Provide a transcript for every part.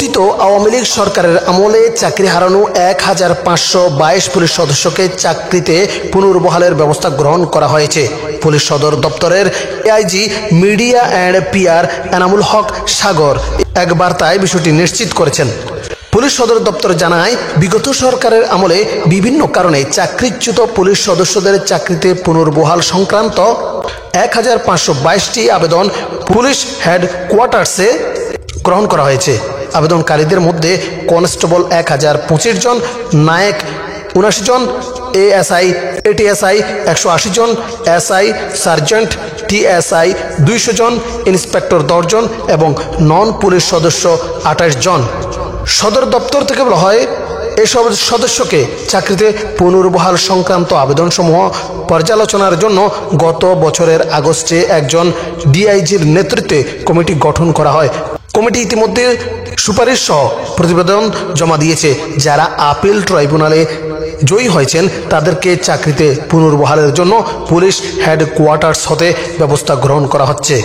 পতিত আওয়ামী লীগ সরকারের আমলে চাকরি হারানো 1522 পুলিশ সদস্যকে চাকরিতে পুনর্বহালের ব্যবস্থা গ্রহণ করা হয়েছে। পুলিশ সদর দপ্তরের AIG media and PR Enamul Haque Sagar এক বার্তায় বিষয়টি নিশ্চিত করেছেন। পুলিশ সদর দপ্তর জানায়, বিগত সরকারের আমলে বিভিন্ন কারণে চাকরিচ্যুত পুলিশ সদস্যদের চাকরিতে পুনর্বহাল সংক্রান্ত 1522টি আবেদন পুলিশ হেডকোয়ার্টার্সে গ্রহণ করা হয়েছে। আবেদনকারীদের মধ্যে কনস্টেবল 1025 জন, নায়েক 79 জন, এএসআই এটিএসআই 180 জন, এসআই সার্জেন্ট টিএসআই 200 জন, ইন্সপেক্টর 10 জন এবং নন পুলিশ সদস্য 28 জন। সদর দপ্তর থেকে বলা হয়, এসব সদস্যকে চাকরিতে পুনর্বহাল সংক্রান্ত আবেদনসমূহ পর্যালোচনার জন্য গত বছরের আগস্টে একজন ডিআইজির নেতৃত্বে কমিটি গঠন করা হয়। কমিটি ইতিমধ্যে সুপারিশ সহ প্রতিবেদন জমা দিয়েছে। যারা আপিল ট্রাইব্যুনালে জয়ী হয়েছেন তাদেরকে চাকরিতে পুনর্বহালের জন্য পুলিশ হেডকোয়ার্টার্স হতে ব্যবস্থা গ্রহণ করা হচ্ছে।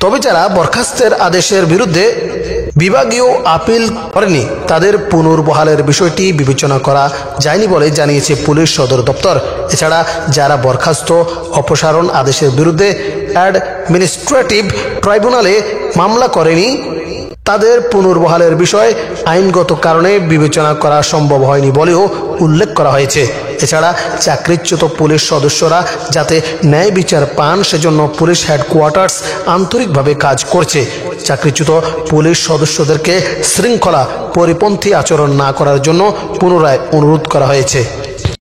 তবে যারা বরখাস্তের আদেশের বিরুদ্ধে বিভাগীয় আপিল করেনি তাদের পুনর্বহালের বিষয়টি বিবেচনা করা যায়নি বলে জানিয়েছে পুলিশ সদর দপ্তর। এছাড়া যারা বরখাস্ত অপসারণ আদেশের বিরুদ্ধে অ্যাডমিনিস্ট্রেটিভ ট্রাইব্যুনালে মামলা করেনি তাদের পুনর্বহালের বিষয় আইনগত কারণে বিবেচনা করা সম্ভব হয়নি বলেও উল্লেখ করা হয়েছে। এছাড়া চাকরিচ্যুত পুলিশ সদস্যরা যাতে ন্যায় বিচার পান সেজন্য পুলিশ হেডকোয়ার্টার্স আন্তরিকভাবে কাজ করছে। চাকরিচ্যুত পুলিশ সদস্যদেরকে শৃঙ্খলা পরিপন্থী আচরণ না করার জন্য পুনরায় অনুরোধ করা হয়েছে।